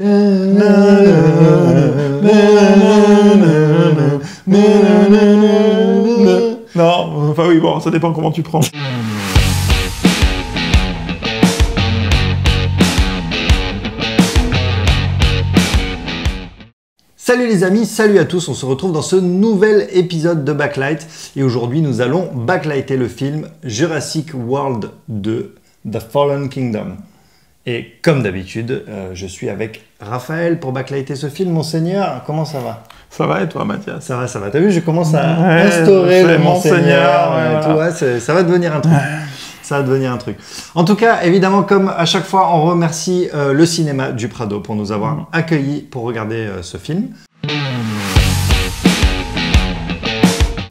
Non, enfin oui, bon, ça dépend comment tu prends. Salut les amis, salut à tous, on se retrouve dans ce nouvel épisode de Backlight et aujourd'hui nous allons backlighter le film Jurassic World 2, The Fallen Kingdom. Et comme d'habitude, je suis avec Raphaël pour backlighter ce film. Monseigneur, comment ça va? Ça va et toi, Mathias? Ça va, ça va. T'as vu, je commence à instaurer le Monseigneur. Voilà. Ça va devenir un truc. Ça va devenir un truc. En tout cas, évidemment, comme à chaque fois, on remercie le cinéma du Prado pour nous avoir accueillis pour regarder ce film.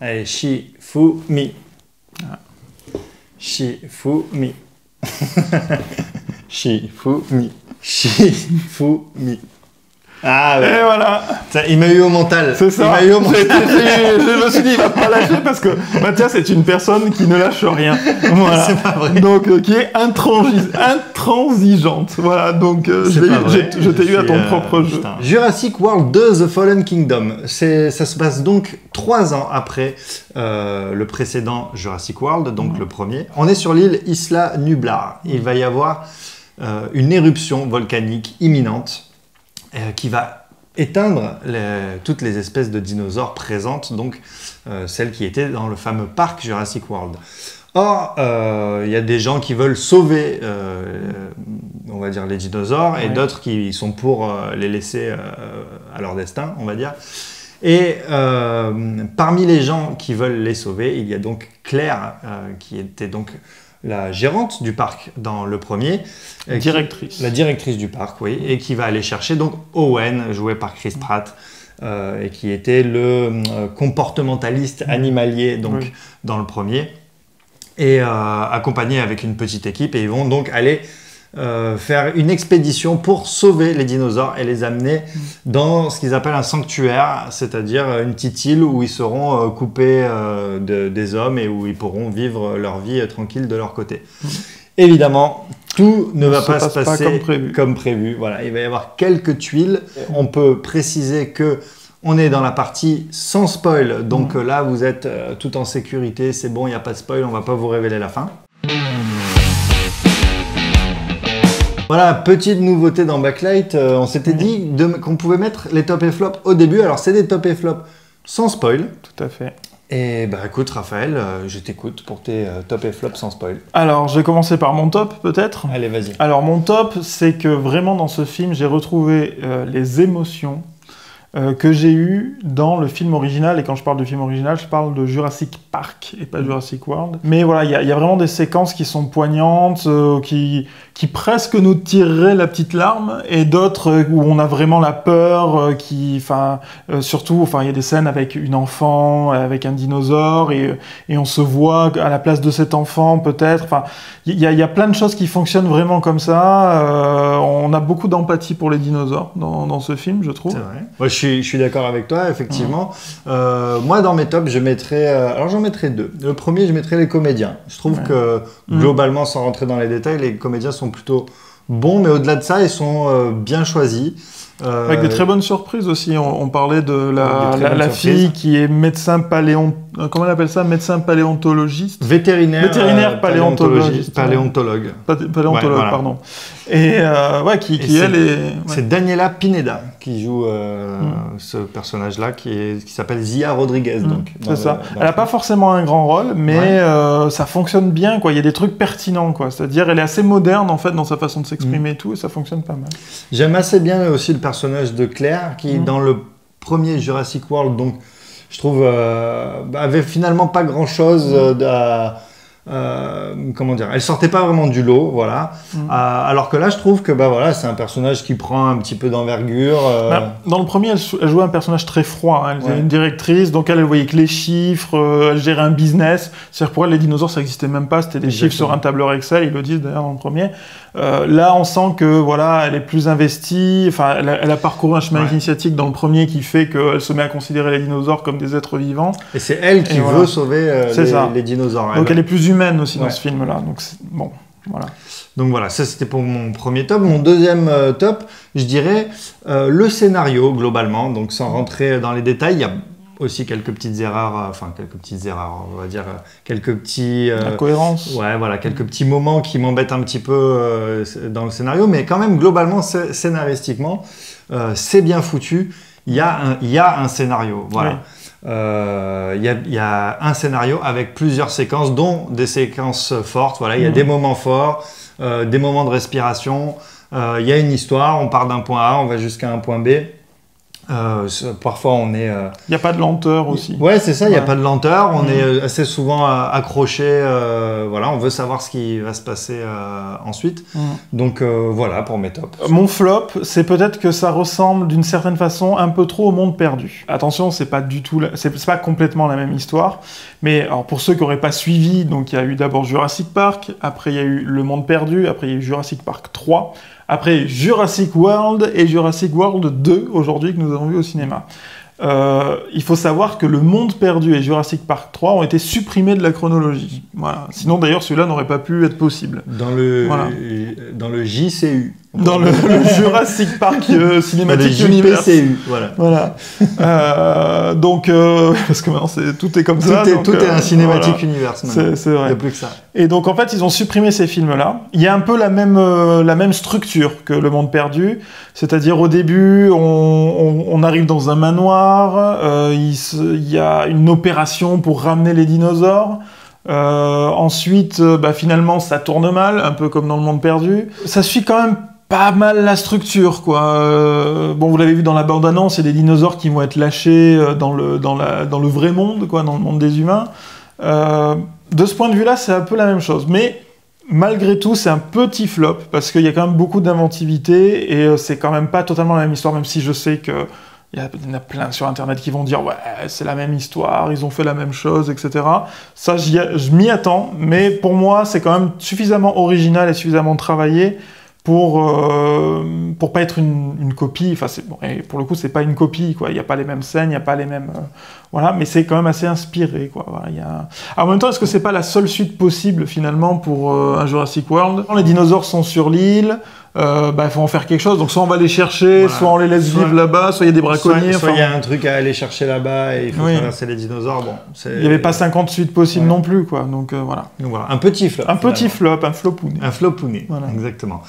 Allez, Shifumi. Shifumi. Shifumi. Shifumi. Ah ouais. Et voilà. Ça, il m'a eu au mental. C'est ça. Il m'a eu au mental. Je me suis dit, il va pas lâcher parce que Mathias est une personne qui ne lâche rien. Voilà. C'est pas vrai. Donc, qui est intransigeante. Voilà. Donc, je t'ai eu à ton propre jeu. Putain. Jurassic World 2, The Fallen Kingdom. Ça se passe donc 3 ans après le précédent Jurassic World, donc le premier. On est sur l'île Isla Nublar. Il va y avoir une éruption volcanique imminente. Qui va éteindre toutes les espèces de dinosaures présentes, donc celles qui étaient dans le fameux parc Jurassic World. Or, il y a des gens qui veulent sauver, on va dire, les dinosaures, et d'autres qui sont pour les laisser à leur destin, on va dire. Et parmi les gens qui veulent les sauver, il y a donc Claire, qui était donc la gérante du parc dans le premier. La directrice du parc, oui, et qui va aller chercher donc Owen, joué par Chris Pratt, et qui était le comportementaliste animalier donc, dans le premier, et accompagné avec une petite équipe, et ils vont donc aller faire une expédition pour sauver les dinosaures et les amener dans ce qu'ils appellent un sanctuaire, c'est-à-dire une petite île où ils seront coupés des hommes et où ils pourront vivre leur vie tranquille de leur côté. Évidemment, tout ne va pas se passer comme prévu. Voilà, il va y avoir quelques tuiles. On peut préciser que on est dans la partie sans spoil, donc là vous êtes tout en sécurité, c'est bon, il n'y a pas de spoil, on ne va pas vous révéler la fin. Voilà, petite nouveauté dans Backlight, on s'était dit qu'on pouvait mettre les top et flop au début. Alors c'est des top et flop sans spoil. Tout à fait. Et bah écoute Raphaël, je t'écoute pour tes top et flop sans spoil. Alors je vais commencer par mon top peut-être. Allez vas-y. Alors mon top, c'est que vraiment dans ce film, j'ai retrouvé les émotions que j'ai eues dans le film original. Et quand je parle de film original, je parle de Jurassic Park et pas Jurassic World. Mais voilà, il y a vraiment des séquences qui sont poignantes, qui presque nous tireraient la petite larme, et d'autres où on a vraiment la peur, surtout, il y a des scènes avec une enfant, avec un dinosaure, et on se voit à la place de cet enfant peut-être. Enfin, il y a plein de choses qui fonctionnent vraiment comme ça. On a beaucoup d'empathie pour les dinosaures dans ce film, je trouve. C'est vrai. Moi, je suis d'accord avec toi, effectivement. Moi, dans mes tops, je mettrais... alors, j'en mettrais 2. Le premier, je mettrais les comédiens. Je trouve que, globalement, sans rentrer dans les détails, les comédiens sont plutôt bons, mais au-delà de ça, ils sont bien choisis. Avec des très bonnes surprises aussi. On parlait de la fille qui est médecin comment elle appelle ça? Médecin paléontologiste. Vétérinaire paléontologiste. Paléontologue. Paléontologue, voilà. Pardon. Et qui elle est... C'est Daniela Pineda qui joue ce personnage-là, qui s'appelle Zia Rodriguez. C'est ça. Elle n'a pas forcément un grand rôle, mais ça fonctionne bien, quoi. Il y a des trucs pertinents, quoi. C'est-à-dire, elle est assez moderne, en fait, dans sa façon de s'exprimer et tout, et ça fonctionne pas mal. J'aime assez bien aussi le personnage de Claire, qui, dans le premier Jurassic World, donc, je trouve, avait finalement pas grand-chose comment dire, elle sortait pas vraiment du lot, voilà. Alors que là, je trouve que c'est un personnage qui prend un petit peu d'envergure. Dans le premier, elle jouait un personnage très froid. Elle était une directrice, donc elle voyait que les chiffres, elle gérait un business. C'est-à-dire pour elle, les dinosaures, ça n'existait même pas. C'était des chiffres sur un tableur Excel. Ils le disent d'ailleurs dans le premier. Là, on sent que voilà, elle est plus investie. Enfin, elle a parcouru un chemin initiatique dans le premier qui fait qu'elle se met à considérer les dinosaures comme des êtres vivants. Et c'est elle qui veut sauver les dinosaures. Donc elle est plus humaine aussi dans ce film-là. Donc bon. Voilà. Donc voilà, ça c'était pour mon premier top. Mon deuxième top, je dirais le scénario globalement. Donc sans rentrer dans les détails, il y a aussi quelques petites erreurs, on va dire quelques petits... Incohérences. Ouais, voilà, quelques petits moments qui m'embêtent un petit peu dans le scénario, mais quand même globalement, scénaristiquement, c'est bien foutu. Il y a un scénario, voilà. Il y a un scénario avec plusieurs séquences, dont des séquences fortes. Voilà, il y a des moments forts, des moments de respiration. Il y a une histoire, on part d'un point A, on va jusqu'à un point B. Parfois on est... Il n'y a pas de lenteur aussi. Ouais, c'est ça, il n'y a pas de lenteur. On est assez souvent accroché. Voilà, on veut savoir ce qui va se passer ensuite. Donc voilà pour mes tops. Mon flop, c'est peut-être que ça ressemble d'une certaine façon un peu trop au Monde Perdu. Attention, c'est pas du tout, c'est pas complètement la même histoire. Mais alors, pour ceux qui n'auraient pas suivi, donc il y a eu d'abord Jurassic Park, après il y a eu Le Monde Perdu, après il y a eu Jurassic Park 3. Après Jurassic World et Jurassic World 2, aujourd'hui, que nous avons vu au cinéma. Il faut savoir que Le Monde Perdu et Jurassic Park 3 ont été supprimés de la chronologie. Voilà. Sinon, d'ailleurs, celui-là n'aurait pas pu être possible. Dans le JCU. Dans le Jurassic Park Cinematic Universe. Voilà. Donc, parce que maintenant, tout est comme ça. Tout est un Cinematic Universe maintenant. C'est vrai. Il n'y a plus que ça. Et donc, en fait, ils ont supprimé ces films-là. Il y a un peu la même structure que Le Monde Perdu. C'est-à-dire, au début, on arrive dans un manoir, il y a une opération pour ramener les dinosaures. Ensuite, finalement, ça tourne mal, un peu comme dans Le Monde Perdu. Ça suit quand même pas mal la structure, quoi. Bon, vous l'avez vu dans la bande-annonce, c'est des dinosaures qui vont être lâchés dans le vrai monde, quoi, dans le monde des humains. De ce point de vue-là, c'est un peu la même chose. Mais malgré tout, c'est un petit flop, parce qu'il y a quand même beaucoup d'inventivité, et c'est quand même pas totalement la même histoire, même si je sais que il y en a plein sur Internet qui vont dire « Ouais, c'est la même histoire, ils ont fait la même chose, etc. » Ça, je m'y attends, mais pour moi, c'est quand même suffisamment original et suffisamment travaillé pour pas être une copie. Enfin, et pour le coup, c'est pas une copie, quoi. Il n'y a pas les mêmes scènes, il n'y a pas les mêmes... voilà, mais c'est quand même assez inspiré, quoi. Voilà, en même temps, est-ce que c'est pas la seule suite possible, finalement, pour un Jurassic World? Les dinosaures sont sur l'île, il faut en faire quelque chose, donc soit on va les chercher, soit on les laisse vivre là-bas, soit il y a des braconniers. Soit il y a un truc à aller chercher là-bas et il faut traverser les dinosaures. Bon, il n'y avait pas 50 suites possibles non plus, quoi. Donc voilà. Un petit flop. Un petit flop, un flopouné. Un flopouné, voilà. Exactement.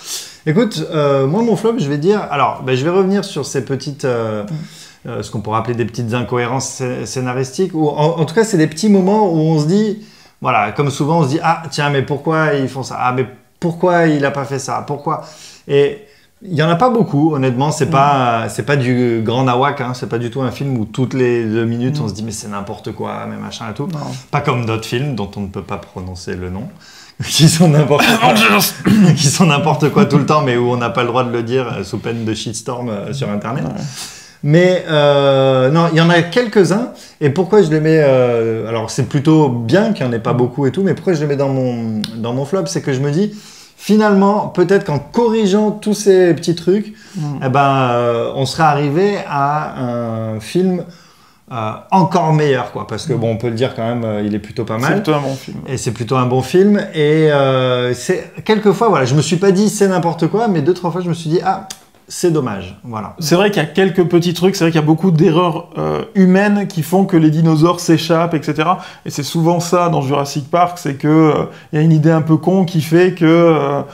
Écoute, moi mon flop, je vais dire... Alors, je vais revenir sur ces petites... ce qu'on pourrait appeler des petites incohérences scénaristiques, ou en tout cas, c'est des petits moments où on se dit... Voilà, comme souvent, on se dit « Ah, tiens, mais pourquoi ils font ça? Ah, mais pourquoi il n'a pas fait ça? Pourquoi ?» Et il n'y en a pas beaucoup, honnêtement. C'est pas du grand nawak, hein. C'est pas du tout un film où toutes les 2 minutes, on se dit « Mais c'est n'importe quoi, mais machin et tout. » Pas comme d'autres films dont on ne peut pas prononcer le nom. Qui sont n'importe quoi tout le temps, mais où on n'a pas le droit de le dire sous peine de shitstorm sur Internet. Ouais. Mais non, il y en a quelques-uns. Et pourquoi je les mets... alors, c'est plutôt bien qu'il n'y en ait pas beaucoup et tout, mais pourquoi je les mets dans mon flop, c'est que je me dis, finalement, peut-être qu'en corrigeant tous ces petits trucs, on serait arrivé à un film... encore meilleur, quoi, parce que bon, on peut le dire quand même, il est plutôt pas mal. C'est plutôt un bon film. Et c'est plutôt un bon film. Et c'est quelquefois, voilà, je me suis pas dit c'est n'importe quoi, mais 2-3 fois je me suis dit c'est dommage, voilà. C'est vrai qu'il y a quelques petits trucs, c'est vrai qu'il y a beaucoup d'erreurs humaines qui font que les dinosaures s'échappent, etc. Et c'est souvent ça dans Jurassic Park, c'est que y a une idée un peu con qui fait que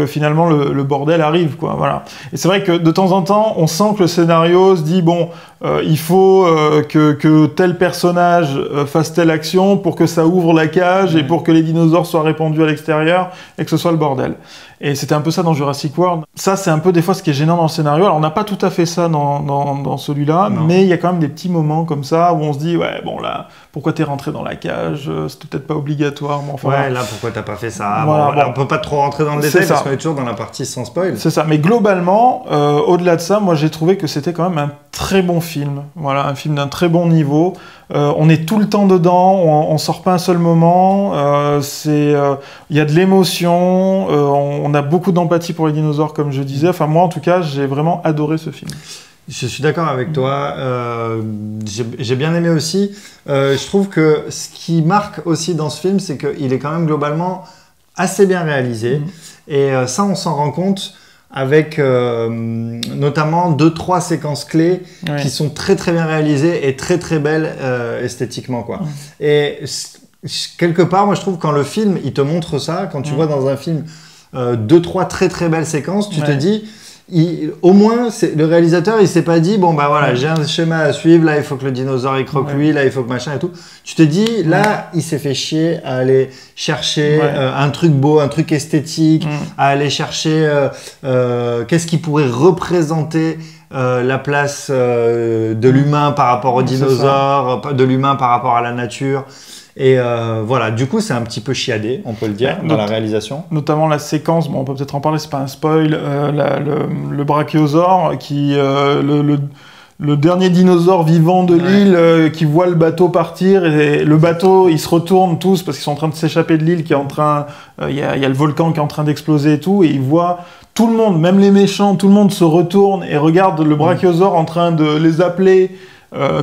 finalement le bordel arrive, quoi. Voilà. Et c'est vrai que de temps en temps, on sent que le scénario se dit bon, il faut que tel personnage fasse telle action pour que ça ouvre la cage et pour que les dinosaures soient répandus à l'extérieur et que ce soit le bordel. Et c'était un peu ça dans Jurassic World. Ça, c'est un peu des fois ce qui est gênant dans le scénario. Alors, on n'a pas tout à fait ça dans celui-là, mais il y a quand même des petits moments comme ça où on se dit, ouais, bon là, pourquoi t'es rentré dans la cage? C'était peut-être pas obligatoire, mais enfin... Ouais, là, pourquoi t'as pas fait ça? Voilà, bon, là, on peut pas trop rentrer dans le détail parce qu'on est toujours dans la partie sans spoil. C'est ça, mais globalement, au-delà de ça, moi j'ai trouvé que c'était quand même un très bon film. Voilà, un film d'un très bon niveau. On est tout le temps dedans, on sort pas un seul moment. Il y a de l'émotion, on a beaucoup d'empathie pour les dinosaures, comme je disais. Enfin, moi, en tout cas, j'ai vraiment adoré ce film. Je suis d'accord avec toi. J'ai bien aimé aussi. Je trouve que ce qui marque aussi dans ce film, c'est qu'il est quand même globalement assez bien réalisés. Et ça, on s'en rend compte avec notamment 2-3 séquences clés qui sont très très bien réalisées et très très belles esthétiquement, quoi. Et quelque part, moi je trouve quand le film il te montre ça, quand tu vois dans un film 2-3 très très belles séquences, tu te dis au moins le réalisateur il s'est pas dit bon bah voilà j'ai un schéma à suivre, là il faut que le dinosaure il croque lui, là il faut que machin et tout. Tu te dis là il s'est fait chier à aller chercher un truc beau, un truc esthétique, à aller chercher qu'est-ce qui pourrait représenter la place de l'humain par rapport au dinosaure, de l'humain par rapport à la nature. Et voilà, du coup, c'est un petit peu chiadé, on peut le dire, dans la réalisation. Notamment la séquence, bon, on peut peut-être en parler, c'est pas un spoil, le brachiosaure, qui, le dernier dinosaure vivant de l'île, qui voit le bateau partir, et le bateau, ils se retournent tous parce qu'ils sont en train de s'échapper de l'île, qui est en train, il y a le volcan qui est en train d'exploser et tout, et ils voient tout le monde, même les méchants, tout le monde se retourne et regarde le brachiosaure en train de les appeler.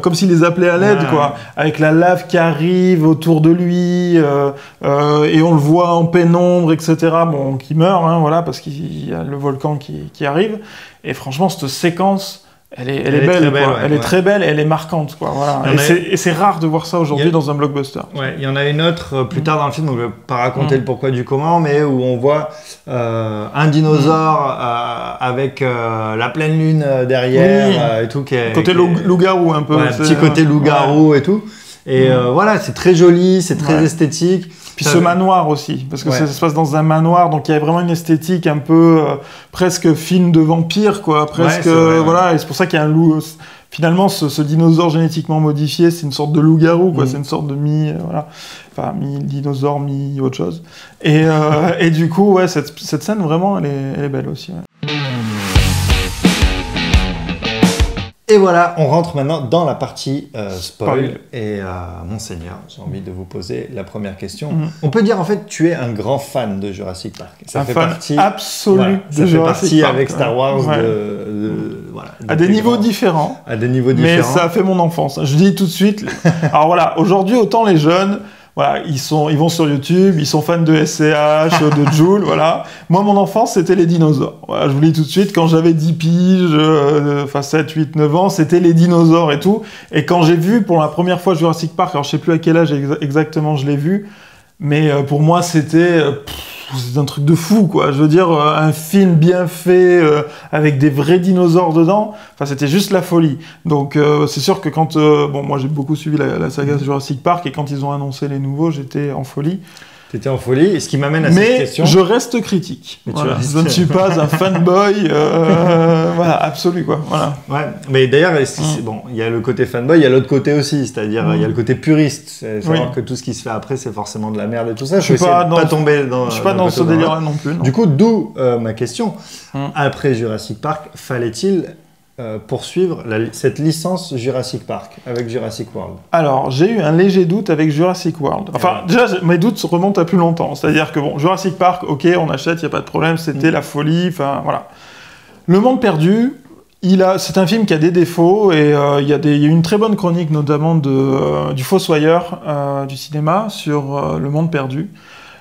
Comme s'il les appelait à l'aide, quoi, avec la lave qui arrive autour de lui, et on le voit en pénombre, etc. Bon, qui meurt, hein, voilà, parce qu'il y a le volcan qui arrive. Et franchement, cette séquence, elle est belle, quoi. Elle est très belle, et elle est marquante, quoi. Voilà. Et c'est rare de voir ça aujourd'hui dans un blockbuster. Ouais, il y en a une autre plus tard dans le film, donc je ne vais pas raconter le pourquoi du comment, mais où on voit un dinosaure avec la pleine lune derrière et tout. Côté loup-garou un peu. Ouais, un petit côté loup-garou et tout. Et voilà, c'est très joli, c'est très esthétique. Puis ce manoir aussi, parce que ça se passe dans un manoir, donc il y a vraiment une esthétique un peu presque film de vampire, quoi, presque, voilà, et c'est pour ça qu'il y a un loup. Finalement, ce dinosaure génétiquement modifié, c'est une sorte de loup-garou, quoi, c'est une sorte de enfin, mi-dinosaure, mi-autre chose. Et du coup, ouais, cette scène, vraiment, elle est belle aussi. Ouais. Et voilà, on rentre maintenant dans la partie spoil. Et Monseigneur, j'ai envie de vous poser la première question. On peut dire en fait, tu es un grand fan de Jurassic Park. Ça fait partie absolu de Jurassic Park. Avec Star Wars à des niveaux différents. À des niveaux différents. Mais ça a fait mon enfance. Je dis tout de suite. Alors voilà, aujourd'hui, autant les jeunes. Voilà, ils vont sur YouTube, ils sont fans de SCH, de Joule, voilà. Moi, mon enfance, c'était les dinosaures. Voilà, je vous le dis tout de suite, quand j'avais 10 piges, 7, 8, 9 ans, c'était les dinosaures et tout. Et quand j'ai vu pour la première fois Jurassic Park, alors je sais plus à quel âge exactement je l'ai vu, mais pour moi, c'était un truc de fou, quoi. Je veux dire, un film bien fait, avec des vrais dinosaures dedans, enfin, c'était juste la folie. Donc, c'est sûr que quand... bon, moi, j'ai beaucoup suivi la saga Jurassic Park, et quand ils ont annoncé les nouveaux, j'étais en folie. T'étais en folie, et ce qui m'amène à cette question... Mais je reste critique. Voilà. Je ne suis pas un fanboy, voilà, absolu, quoi. Voilà. Ouais, mais d'ailleurs, bon, il y a le côté fanboy, il y a l'autre côté aussi, c'est-à-dire il y a le côté puriste. C'est savoir que tout ce qui se fait après, c'est forcément de la merde et tout ça. Je suis pas tomber dans... Je suis pas dans ce délire-là non plus. Non. Du coup, d'où ma question. Après Jurassic Park, fallait-il poursuivre cette licence Jurassic Park avec Jurassic World? Alors, j'ai eu un léger doute avec Jurassic World. Enfin, déjà, mes doutes remontent à plus longtemps. C'est-à-dire que, bon, Jurassic Park, ok, on achète, il n'y a pas de problème, c'était la folie, enfin, voilà. Le Monde Perdu, c'est un film qui a des défauts, et il y a une très bonne chronique, notamment du Fossoyeur du cinéma, sur Le Monde Perdu,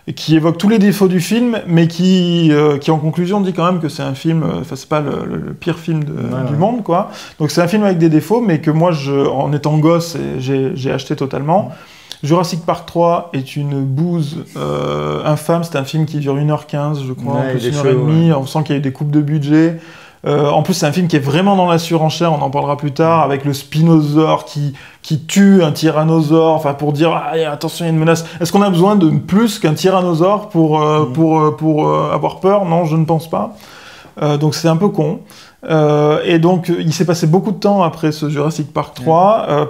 et qui évoque tous les défauts du film, mais qui en conclusion dit quand même que c'est un film, enfin c'est pas le pire film du monde, quoi. Donc c'est un film avec des défauts, mais que moi, en étant gosse, j'ai acheté totalement. Jurassic Park 3 est une bouse infâme, c'est un film qui dure 1h15, je crois, en plus 1h30, on sent qu'il y a eu des coupes de budget. En plus, c'est un film qui est vraiment dans la surenchère, on en parlera plus tard, avec le spinosaure qui tue un tyrannosaure, enfin pour dire attention, il y a une menace. Est-ce qu'on a besoin de plus qu'un tyrannosaure pour avoir peur? Non, je ne pense pas. Donc c'est un peu con. Et donc il s'est passé beaucoup de temps après ce Jurassic Park 3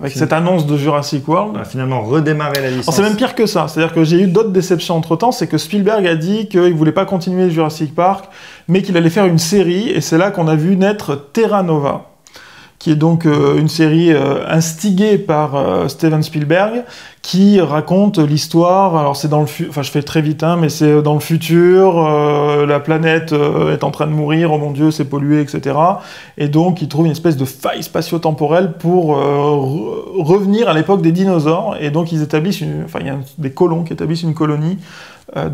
avec cette annonce de Jurassic World. On a finalement redémarré la licence. C'est même pire que ça, c'est-à-dire que j'ai eu d'autres déceptions entre-temps, c'est que Spielberg a dit qu'il voulait pas continuer Jurassic Park, mais qu'il allait faire une série, et c'est là qu'on a vu naître Terra Nova, qui est donc une série instigée par Steven Spielberg, qui raconte l'histoire. Alors c'est dans le enfin je fais très vite, hein, mais c'est dans le futur, la planète est en train de mourir, oh mon Dieu, c'est pollué, etc. Et donc ils trouvent une espèce de faille spatio-temporelle pour revenir à l'époque des dinosaures. Et donc ils établissent, enfin il y a des colons qui établissent une colonie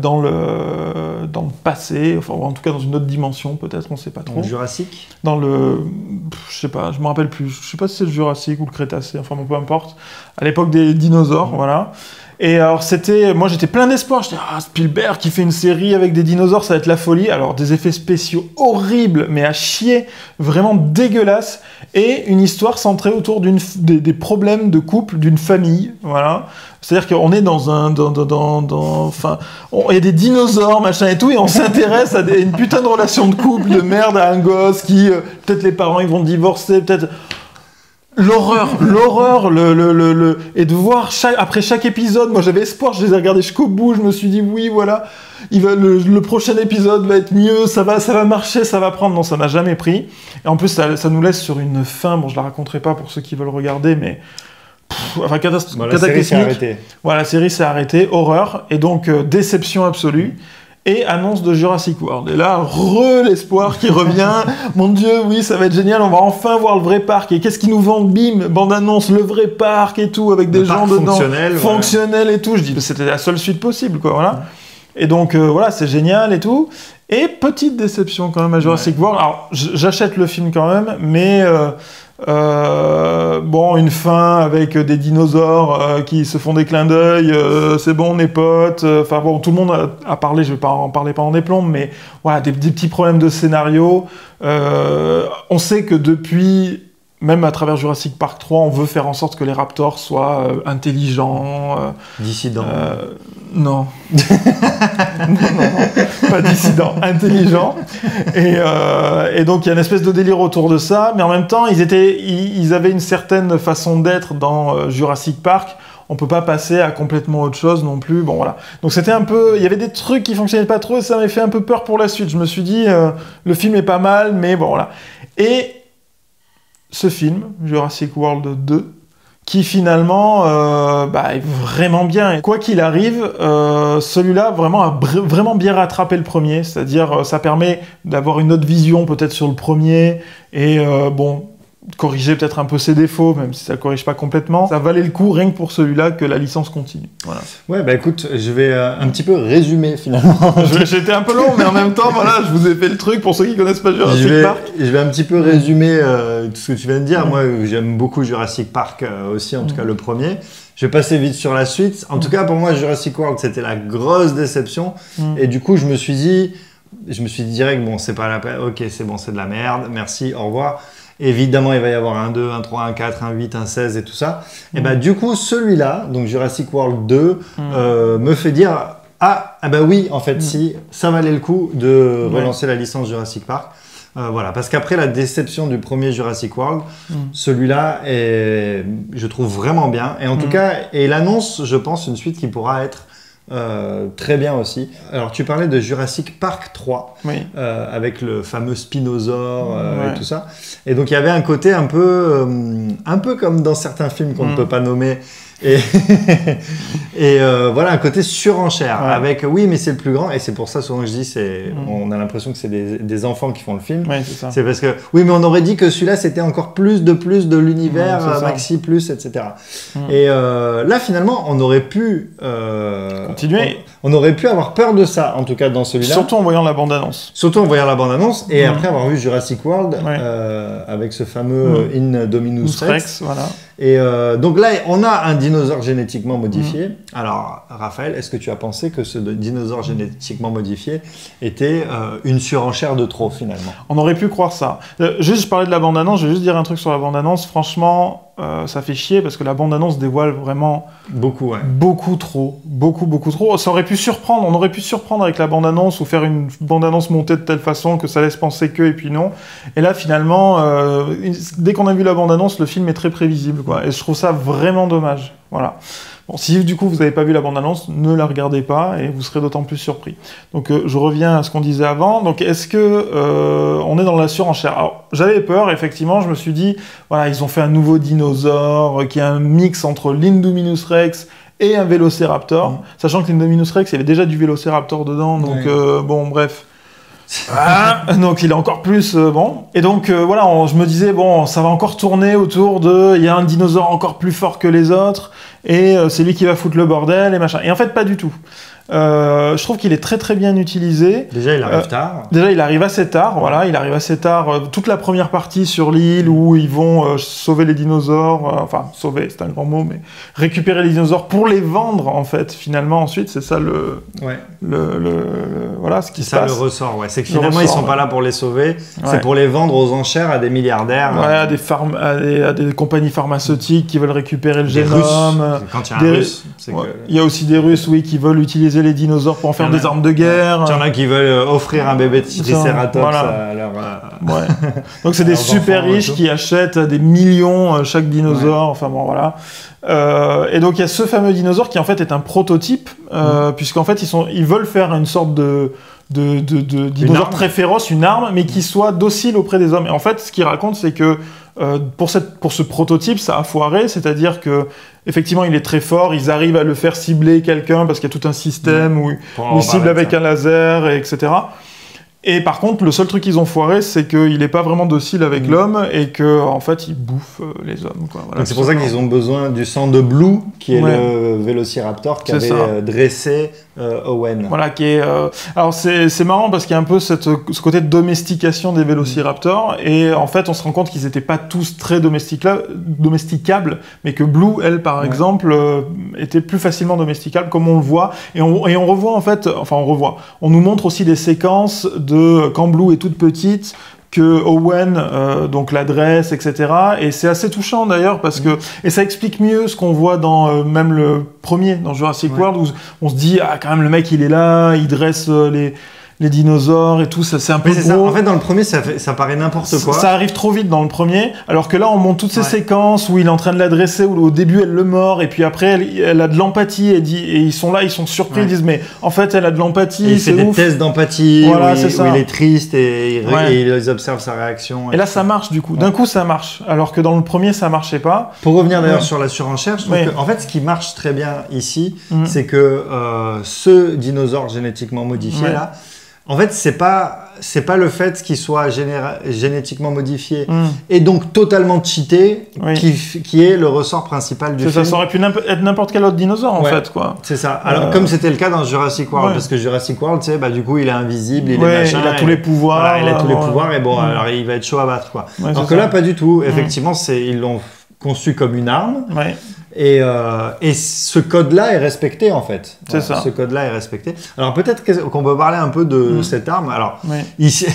dans le passé, enfin en tout cas dans une autre dimension peut-être, on ne sait pas trop. Dans le Jurassique ? Dans le... je sais pas, je me rappelle plus. Je sais pas si c'est le Jurassique ou le Crétacé, enfin bon, peu importe. À l'époque des dinosaures, voilà. Et alors moi j'étais plein d'espoir, je disais, Spielberg qui fait une série avec des dinosaures, ça va être la folie. Alors des effets spéciaux horribles, mais à chier, vraiment dégueulasses, et une histoire centrée autour des problèmes de couple d'une famille, voilà. C'est-à-dire qu'on est enfin, il y a des dinosaures, machin et tout, et on s'intéresse à une putain de relation de couple de merde, à un gosse qui, peut-être les parents ils vont divorcer, peut-être... L'horreur, et de voir après chaque épisode, moi j'avais espoir, je les ai regardés jusqu'au bout, je me suis dit oui, voilà, le prochain épisode va être mieux, ça va marcher, ça va prendre. Non, ça n'a jamais pris. Et en plus, ça nous laisse sur une fin, bon, je la raconterai pas pour ceux qui veulent regarder, mais enfin cataclysmique. La série s'est arrêtée. Voilà, la série s'est arrêtée, horreur, et donc déception absolue. Et annonce de Jurassic World. Et là, l'espoir qui revient. Mon Dieu, oui, ça va être génial, on va enfin voir le vrai parc. Et qu'est-ce qu'ils nous vendent? Bim, bande-annonce, le vrai parc et tout, avec des gens dedans. Fonctionnel et tout. Je dis, c'était la seule suite possible, quoi, voilà. Et donc, voilà, c'est génial et tout. Et petite déception quand même à Jurassic World. Alors, j'achète le film quand même, mais... bon, une fin avec des dinosaures qui se font des clins d'œil, c'est bon, on est potes. Enfin bon, tout le monde a parlé, je vais pas en parler pendant des plombes, mais voilà, des petits problèmes de scénario. On sait que depuis, même à travers Jurassic Park 3, on veut faire en sorte que les raptors soient intelligents. Dissidents. Non. non, pas dissident, intelligent. Et donc il y a une espèce de délire autour de ça, mais en même temps ils avaient une certaine façon d'être dans Jurassic Park. On peut pas passer à complètement autre chose non plus. Bon voilà. Donc c'était un peu, il y avait des trucs qui fonctionnaient pas trop et ça m'avait fait un peu peur pour la suite. Je me suis dit le film est pas mal, mais bon voilà. Et ce film, Jurassic World 2, qui finalement est vraiment bien. Et quoi qu'il arrive, celui-là vraiment a vraiment bien rattrapé le premier, c'est-à-dire ça permet d'avoir une autre vision peut-être sur le premier, et corriger peut-être un peu ses défauts, même si ça ne corrige pas complètement. Ça valait le coup, rien que pour celui-là, que la licence continue. Voilà. Ouais, bah écoute, je vais un petit peu résumer finalement. J'étais un peu long, mais en même temps, voilà, je vous ai fait le truc pour ceux qui ne connaissent pas Jurassic Park. Je vais un petit peu résumer tout ce que tu viens de dire. Moi, j'aime beaucoup Jurassic Park aussi, en tout cas le premier. Je vais passer vite sur la suite. En tout cas, pour moi, Jurassic World, c'était la grosse déception. Et du coup, je me suis dit direct, bon, c'est pas la peine, ok, c'est bon, c'est de la merde, merci, au revoir. Évidemment, il va y avoir un 2, un 3, un 4, un 8, un 16 et tout ça. Et bah, du coup, celui-là, donc Jurassic World 2, me fait dire oui, en fait, si, ça valait le coup de relancer la licence Jurassic Park. Voilà, parce qu'après la déception du premier Jurassic World, celui-là est, je trouve, vraiment bien. Et en tout cas, il annonce, je pense, une suite qui pourra être très bien aussi. Alors tu parlais de Jurassic Park 3 avec le fameux Spinosaure et tout ça. Et donc il y avait un côté un peu comme dans certains films qu'on ne peut pas nommer. Et voilà, un côté surenchère avec oui, mais c'est le plus grand. Et c'est pour ça souvent que je dis, on a l'impression que c'est des enfants qui font le film. C'est parce que oui, mais on aurait dit que celui-là c'était encore plus de l'univers, maxi plus, etc. Et là finalement on aurait pu continuer. On aurait pu avoir peur de ça, en tout cas dans celui-là. Surtout en voyant la bande-annonce. Et après avoir vu Jurassic World avec ce fameux Indominus Rex. Voilà. Et donc là, on a un dinosaure génétiquement modifié. Alors, Raphaël, est-ce que tu as pensé que ce dinosaure génétiquement modifié était une surenchère de trop, finalement? On aurait pu croire ça. Juste, je parlais de la bande-annonce, je vais juste dire un truc sur la bande-annonce. Franchement, ça fait chier parce que la bande-annonce dévoile vraiment beaucoup trop. Ça aurait pu surprendre, on aurait pu surprendre avec la bande-annonce ou faire une bande-annonce montée de telle façon que ça laisse penser que, et puis non. Et là, finalement, dès qu'on a vu la bande-annonce, le film est très prévisible, quoi. Et je trouve ça vraiment dommage. Voilà. Bon, si du coup vous n'avez pas vu la bande-annonce, ne la regardez pas et vous serez d'autant plus surpris. Donc je reviens à ce qu'on disait avant. Donc est-ce que on est dans la surenchère? Alors j'avais peur, effectivement, je me suis dit, voilà, ils ont fait un nouveau dinosaure qui est un mix entre l'Indominus Rex et un Vélociraptor, sachant que l'Indominus Rex, il y avait déjà du Vélociraptor dedans, donc bon, bref. Donc il est encore plus bon. Et donc voilà, je me disais, bon, ça va encore tourner autour de... Il y a un dinosaure encore plus fort que les autres, et c'est lui qui va foutre le bordel, et machin. Et en fait, pas du tout. Je trouve qu'il est très très bien utilisé. Déjà, il arrive tard. Déjà, il arrive assez tard, voilà, il arrive assez tard. Toute la première partie sur l'île où ils vont sauver les dinosaures, enfin, sauver, c'est un grand mot, mais récupérer les dinosaures pour les vendre, en fait, finalement, ensuite, c'est ça voilà, ce qui se passe. C'est ça le ressort, ouais. C'est que finalement, ils sont pas là pour les sauver, c'est pour les vendre aux enchères à des milliardaires. Ouais, à des compagnies pharmaceutiques qui veulent récupérer le génome. Russes. Quand il y a un Russe, il y a aussi des Russes, oui, qui veulent utiliser les dinosaures pour en faire des armes de guerre. Il y en a qui veulent offrir un bébé de Triceratops à leur... Donc c'est des super riches qui achètent des millions chaque dinosaure, enfin bon voilà. Et donc il y a ce fameux dinosaure qui en fait est un prototype, puisqu'en fait ils veulent faire une sorte de dinosaure très féroce, une arme, mais qui soit docile auprès des hommes. Et en fait, ce qu'il raconte, c'est que pour ce prototype, ça a foiré, c'est-à-dire que effectivement, il est très fort, ils arrivent à le faire cibler quelqu'un parce qu'il y a tout un système où ils ciblent avec un laser, etc. Et par contre, le seul truc qu'ils ont foiré, c'est qu'il n'est pas vraiment docile avec l'homme et qu'en fait, il bouffe les hommes. Quoi. Voilà, donc c'est pour ça qu'ils ont besoin du sang de Blue, qui est le Vélociraptor qui avait dressé Owen. Voilà, qui est... Alors c'est marrant parce qu'il y a un peu ce côté de domestication des Vélociraptors, et en fait, on se rend compte qu'ils n'étaient pas tous très domesticables, mais que Blue, elle, par exemple, était plus facilement domesticable, comme on le voit. Et on revoit, en fait... Enfin, on nous montre aussi des séquences de quand Blue est toute petite, que Owen donc l'adresse, etc. Et c'est assez touchant d'ailleurs parce que et ça explique mieux ce qu'on voit dans même le premier dans Jurassic World où on se dit quand même le mec il est là, il dresse les dinosaures et tout, ça c'est un peu gros. Ça. En fait, dans le premier, ça paraît n'importe quoi. Ça arrive trop vite dans le premier, alors que là, on montre toutes ces séquences où il est en train de l'adresser, où au début, elle le mord, et puis après, elle a de l'empathie, et ils sont là, ils sont surpris, ils disent, mais en fait, elle a de l'empathie, c'est ouf. Il fait des tests d'empathie, voilà, où il est triste, et il observe sa réaction. Et là, ça marche, du coup. D'un coup, ça marche, alors que dans le premier, ça marchait pas. Pour revenir d'ailleurs sur la surenchère, je trouve que, en fait, ce qui marche très bien ici, c'est que ce dinosaure génétiquement modifié, là, en fait, c'est pas le fait qu'il soit génétiquement modifié et donc totalement cheaté qui est le ressort principal du film. Ça aurait pu être n'importe quel autre dinosaure en fait, quoi. C'est ça. Alors comme c'était le cas dans Jurassic World, parce que Jurassic World, tu sais, du coup, il est invisible, il est machin, il a tous les pouvoirs. Voilà, il a tous les pouvoirs et bon, alors il va être chaud à battre, quoi. Alors que là, pas du tout. Effectivement, ils l'ont conçu comme une arme. Et ce code-là est respecté, en fait. C'est ça. Ce code-là est respecté. Alors, peut-être qu'on peut parler un peu de cette arme. Alors, ici,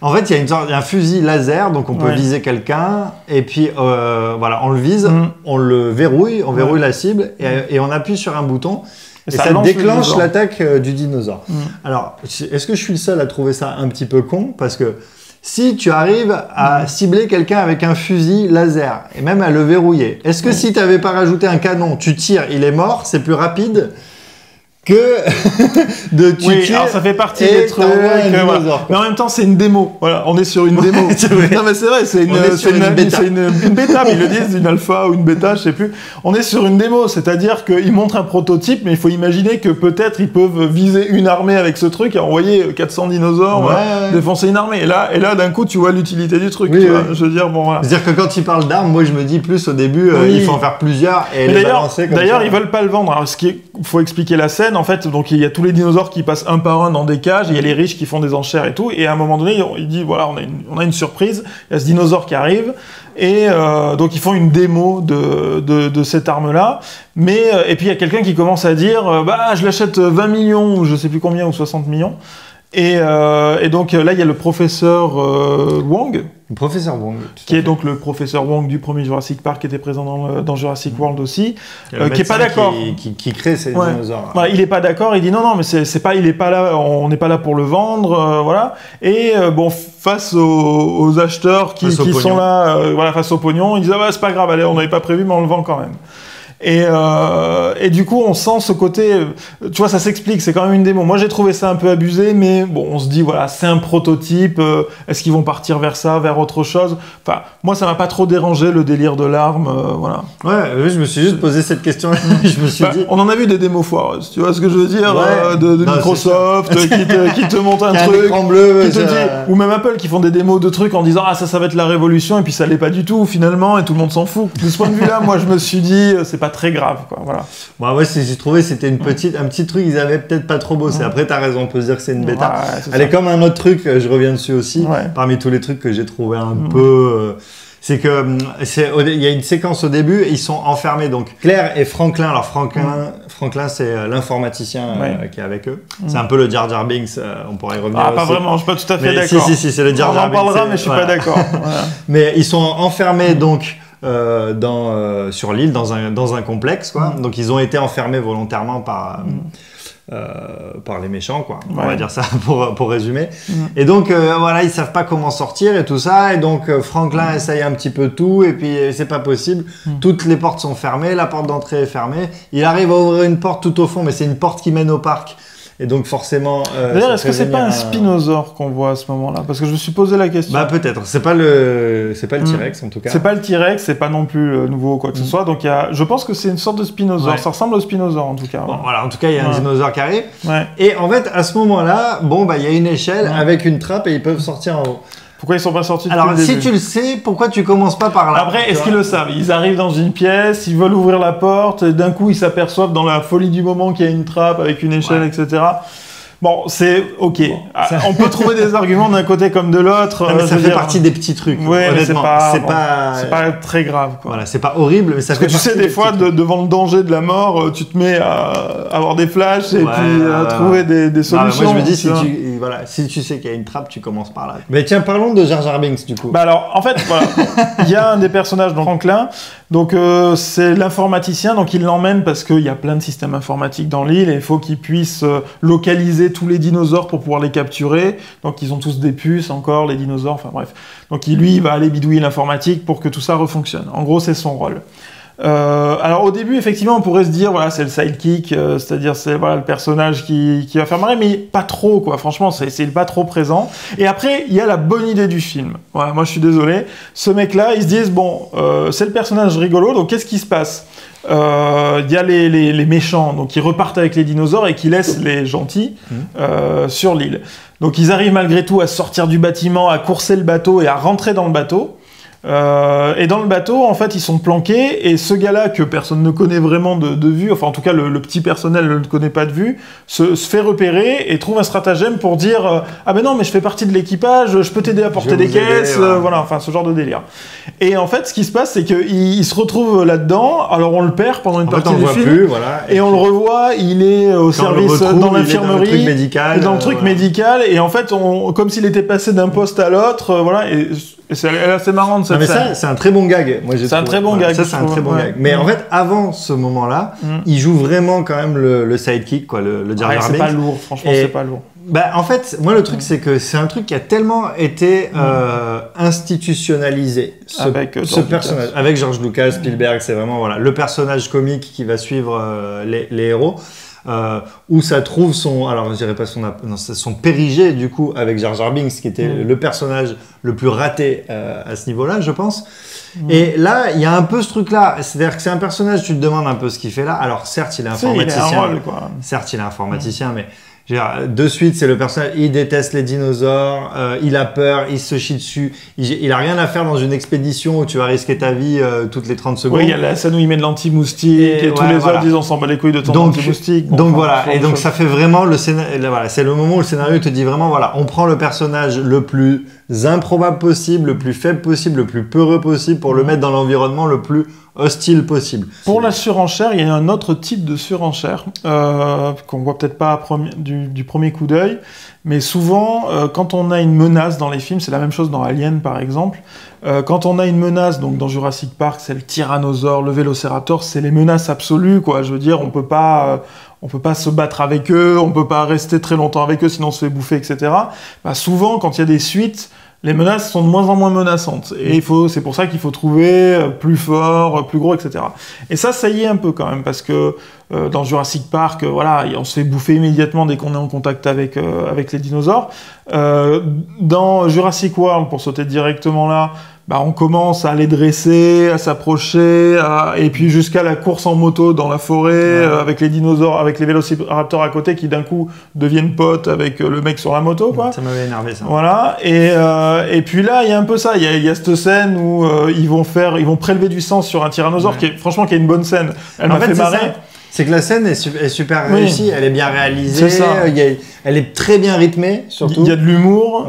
en fait, il y a un fusil laser, donc on peut viser quelqu'un, et puis, voilà, on le vise, on le verrouille, on verrouille la cible, et on appuie sur un bouton, et ça déclenche l'attaque du dinosaure. Alors, est-ce que je suis le seul à trouver ça un petit peu con? Parce que si tu arrives à cibler quelqu'un avec un fusil laser et même à le verrouiller, est-ce que si tu n'avais pas rajouté un canon, tu tires, il est mort, c'est plus rapide que de tuer. Alors ça fait partie des trucs. Mais en même temps, c'est une démo. Voilà, on est sur une démo. Non mais c'est vrai, c'est une bêta. Mais ils le disent, une alpha ou une bêta, je sais plus. On est sur une démo, c'est-à-dire qu'ils montrent un prototype, mais il faut imaginer que peut-être ils peuvent viser une armée avec ce truc et envoyer 400 dinosaures défoncer une armée. Et là, d'un coup, tu vois l'utilité du truc. Je veux dire, bon voilà. C'est-à-dire que quand ils parlent d'armes, moi je me dis plus au début, il faut en faire plusieurs et les balancer comme ça. D'ailleurs, ils veulent pas le vendre. Alors, faut expliquer la scène. En fait, donc il y a tous les dinosaures qui passent un par un dans des cages, il y a les riches qui font des enchères et tout, et à un moment donné, il dit voilà, on a une surprise, il y a ce dinosaure qui arrive, et donc ils font une démo de cette arme-là, mais et puis il y a quelqu'un qui commence à dire je l'achète 20 millions, ou je sais plus combien, ou 60 millions, et donc là il y a le professeur Wong. Le professeur Wong. Qui est donc le professeur Wong du premier Jurassic Park, qui était présent dans Jurassic World aussi, qui est pas d'accord. Qui crée ces dinosaures. Voilà, il est pas d'accord, il dit non, mais c'est pas, il est pas là, on n'est pas là pour le vendre, voilà. Et bon, face aux acheteurs qui sont là, face au pognon, ils disent c'est pas grave, allez, on n'avait pas prévu, mais on le vend quand même. Et du coup, on sent ce côté, tu vois, ça s'explique, c'est quand même une démo. Moi, j'ai trouvé ça un peu abusé, mais bon, on se dit, voilà, c'est un prototype, est-ce qu'ils vont partir vers ça, vers autre chose? Enfin, moi, ça m'a pas trop dérangé, le délire de l'arme, voilà. Ouais, je me suis juste posé cette question. Je me suis dit... On en a vu des démos foireuses, tu vois ce que je veux dire, de Non, Microsoft, qui te montre un truc, écran bleu, qui te dit, ou même Apple qui font des démos de trucs en disant, ah, ça va être la révolution, et puis ça l'est pas du tout, finalement, et tout le monde s'en fout. De ce point de vue-là, moi, je me suis dit, c'est pas très grave, quoi, voilà. Bon, ouais, j'ai trouvé c'était un petit truc, ils avaient peut-être pas trop bossé. Après, t'as raison, on peut se dire que c'est une bêta. Ouais, elle est comme un autre truc, je reviens dessus aussi, parmi tous les trucs que j'ai trouvé un peu... c'est que il y a une séquence au début, ils sont enfermés, donc Claire et Franklin. Alors Franklin c'est l'informaticien qui est avec eux. C'est un peu le Jar Jar Binks, on pourrait y revenir. Ah, pas aussi. vraiment, je suis pas tout à fait d'accord. Si, c'est le Jar Jar Binks. On en parlera, mais je suis pas d'accord. Voilà. Mais ils sont enfermés donc sur l'île dans un complexe, quoi. Donc ils ont été enfermés volontairement par les méchants, quoi. On va dire ça pour résumer. Et donc voilà, ils savent pas comment sortir et tout ça. Et donc Franklin essaye un petit peu tout et puis c'est pas possible. Toutes les portes sont fermées, la porte d'entrée est fermée. Il arrive à ouvrir une porte tout au fond, mais c'est une porte qui mène au parc. Et donc forcément... D'ailleurs, est-ce que c'est pas un spinosaure qu'on voit à ce moment-là? Parce que je me suis posé la question. Bah peut-être. C'est pas le T-Rex en tout cas. C'est pas le T-Rex, c'est pas non plus nouveau ou quoi que ce soit. Donc je pense que c'est une sorte de spinosaure. Ça ressemble au spinosaure en tout cas. Bon, voilà, en tout cas, il y a un dinosaure qui arrive. Et en fait, à ce moment-là, il y a une échelle avec une trappe et ils peuvent sortir en haut. Pourquoi ils sont pas sortis depuis Alors, le début? si tu le sais, pourquoi tu commences pas par là? Après, est-ce qu'ils le savent? Ils arrivent dans une pièce, ils veulent ouvrir la porte, et d'un coup, ils s'aperçoivent dans la folie du moment qu'il y a une trappe avec une échelle, etc. Bon, c'est ok. On peut trouver des arguments d'un côté comme de l'autre. Ça fait partie des petits trucs. Ouais, mais c'est pas très grave, quoi. Voilà, c'est pas horrible, mais ça fait partie. Parce que tu sais, des fois, devant le danger de la mort, tu te mets à avoir des flashs et puis à trouver des solutions. Moi, je me dis, si tu sais qu'il y a une trappe, tu commences par là. Mais tiens, parlons de Jar Jar Binks, du coup. Bah alors, en fait, voilà, il y a un des personnages, donc Franklin. Donc c'est l'informaticien, donc il l'emmène parce qu'il y a plein de systèmes informatiques dans l'île et il faut qu'il puisse localiser tous les dinosaures pour pouvoir les capturer. Donc ils ont tous des puces encore, les dinosaures, enfin bref. Donc lui, il va aller bidouiller l'informatique pour que tout ça refonctionne. En gros, c'est son rôle. Alors au début, effectivement, on pourrait se dire, voilà, c'est le sidekick, c'est-à-dire c'est le personnage qui va faire marrer, mais pas trop, quoi. Franchement, c'est pas trop présent. Et après, il y a la bonne idée du film. Voilà, moi, je suis désolé. Ce mec-là, ils se disent, bon, c'est le personnage rigolo, donc qu'est-ce qui se passe? Il y a les méchants, donc ils repartent avec les dinosaures et qui laissent les gentils sur l'île. Donc ils arrivent malgré tout à sortir du bâtiment, à courser le bateau et à rentrer dans le bateau. Et dans le bateau, en fait, ils sont planqués, et ce gars-là, que personne ne connaît vraiment de vue, enfin en tout cas le petit personnel ne le connaît pas de vue, se fait repérer et trouve un stratagème pour dire ah ben non, mais je fais partie de l'équipage, je peux t'aider à porter des caisses, voilà, enfin ce genre de délire. Et en fait, ce qui se passe, c'est qu'il se retrouve là-dedans, alors on le perd pendant une partie du film, et on le revoit, il est au service dans l'infirmerie, dans le truc médical, et en fait, comme s'il était passé d'un poste à l'autre, voilà, et c'est assez marrant de cette scène. Ça, c'est un très bon gag. C'est un très bon gag. Ça, c'est un très bon gag. Mais en fait, avant ce moment-là, il joue vraiment quand même le sidekick, quoi, le Jar Jar Binks. C'est pas lourd, franchement, c'est pas lourd. Bah, en fait, moi, le truc, c'est que c'est un truc qui a tellement été institutionnalisé. Ce personnage. Avec George Lucas, Spielberg, c'est vraiment le personnage comique qui va suivre les héros. Où ça trouve alors je dirais pas son périgée du coup avec Jar Jar Binks qui était le personnage le plus raté à ce niveau-là, je pense. Et là, il y a un peu ce truc-là, c'est-à-dire que c'est un personnage, tu te demandes un peu ce qu'il fait là. Alors certes, il est informaticien. Il a un rôle, quoi. Certes, il est informaticien, mais de suite, c'est le personnage, il déteste les dinosaures, il a peur, il se chie dessus, il a rien à faire dans une expédition où tu vas risquer ta vie toutes les 30 secondes. Oui, il y a la scène où il met de l'anti-moustique et tous les autres disent on s'en bat les couilles de ton anti-moustique. Donc voilà, et donc ça fait vraiment le scénario, c'est le moment où le scénario te dit vraiment on prend le personnage le plus improbable possible, le plus faible possible, le plus peureux possible pour le mettre dans l'environnement le plus hostile possible. Pour la surenchère, il y a un autre type de surenchère qu'on voit peut-être pas du premier coup d'œil, mais souvent, quand on a une menace dans les films, c'est la même chose dans Alien par exemple, quand on a une menace, donc dans Jurassic Park, c'est le tyrannosaure, le vélociraptor, c'est les menaces absolues, quoi. Je veux dire, on peut pas se battre avec eux, on peut pas rester très longtemps avec eux, sinon on se fait bouffer, etc. Bah, souvent, quand il y a des suites, les menaces sont de moins en moins menaçantes. Et c'est pour ça qu'il faut trouver plus fort, plus gros, etc. Et ça y est un peu quand même, parce que dans Jurassic Park, voilà, on se fait bouffer immédiatement dès qu'on est en contact avec les dinosaures. Dans Jurassic World, pour sauter directement là, bah, on commence à les dresser, à s'approcher, et puis jusqu'à la course en moto dans la forêt, avec les dinosaures, avec les vélociraptors à côté qui d'un coup deviennent potes avec le mec sur la moto, quoi. Ça m'avait énervé, ça. Voilà, et puis là, il y a un peu ça, il y a cette scène où ils vont prélever du sang sur un tyrannosaure, qui est une bonne scène. Elle m'a fait marrer. C'est que la scène est super réussie, elle est bien réalisée, elle est très bien rythmée, surtout. Il y a de l'humour,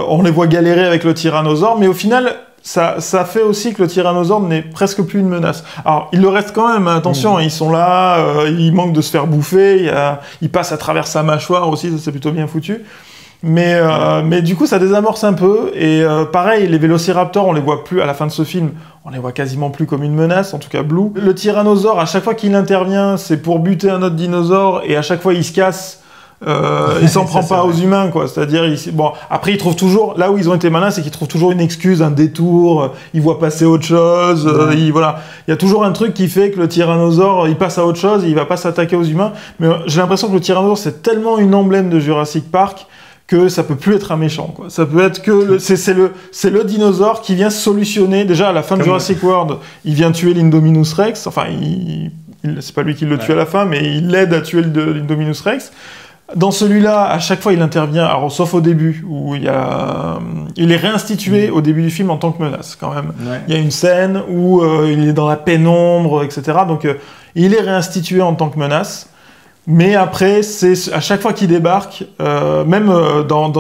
on les voit galérer avec le tyrannosaure, mais au final, ça fait aussi que le tyrannosaure n'est presque plus une menace. Alors, il le reste quand même, attention, ils sont là, ils manquent de se faire bouffer, ils passent à travers sa mâchoire aussi, ça c'est plutôt bien foutu. Mais du coup, ça désamorce un peu, et pareil, les vélociraptors, on les voit plus à la fin de ce film, on les voit quasiment plus comme une menace, en tout cas Blue. Le tyrannosaure, à chaque fois qu'il intervient, c'est pour buter un autre dinosaure, et à chaque fois il se casse, il s'en prend pas aux humains, quoi. C'est-à-dire, bon, après ils trouvent toujours, là où ils ont été malins, c'est qu'ils trouvent toujours une excuse, un détour, ils voient passer autre chose, voilà. Il y a toujours un truc qui fait que le tyrannosaure, il passe à autre chose, il va pas s'attaquer aux humains, mais j'ai l'impression que le tyrannosaure, c'est tellement une emblème de Jurassic Park, que ça peut plus être un méchant, quoi. Ça peut être que c'est le dinosaure qui vient solutionner. Déjà à la fin de Jurassic World, il vient tuer l'Indominus Rex. Enfin, c'est pas lui qui le tue à la fin, mais il l'aide à tuer l'Indominus Rex. Dans celui-là, à chaque fois, il intervient. Alors, sauf au début où il est réinstitué au début du film en tant que menace, quand même. Ouais. Il y a une scène où il est dans la pénombre, etc. Donc, il est réinstitué en tant que menace. Mais après, c'est à chaque fois qu'il débarque, même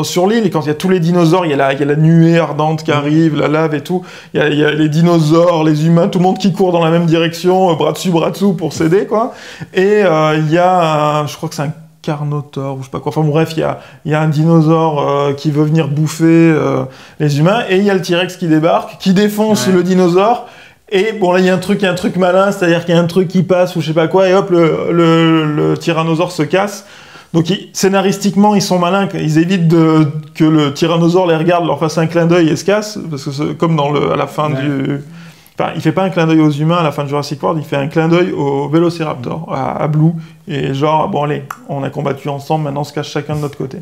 sur l'île, et quand il y a tous les dinosaures, il y a la nuée ardente qui arrive, la lave et tout. Il y a les dinosaures, les humains, tout le monde qui court dans la même direction, bras dessous pour s'aider, quoi. Et il y a, je crois que c'est un Carnotaure, ou je sais pas quoi. Enfin bref, il y a un dinosaure qui veut venir bouffer les humains, et il y a le T-Rex qui débarque, qui défonce le dinosaure. Et bon, là, il y a un truc malin, c'est-à-dire qu'il y a un truc qui passe ou je sais pas quoi, et hop, le tyrannosaure se casse. Donc, scénaristiquement, ils sont malins, ils évitent que le tyrannosaure les regarde, leur fasse un clin d'œil et se casse, parce que c'est comme à la fin du... Enfin, il fait pas un clin d'œil aux humains à la fin de Jurassic World, il fait un clin d'œil aux vélociraptors, à Blue, et genre, bon allez, on a combattu ensemble, maintenant on se cache chacun de notre côté.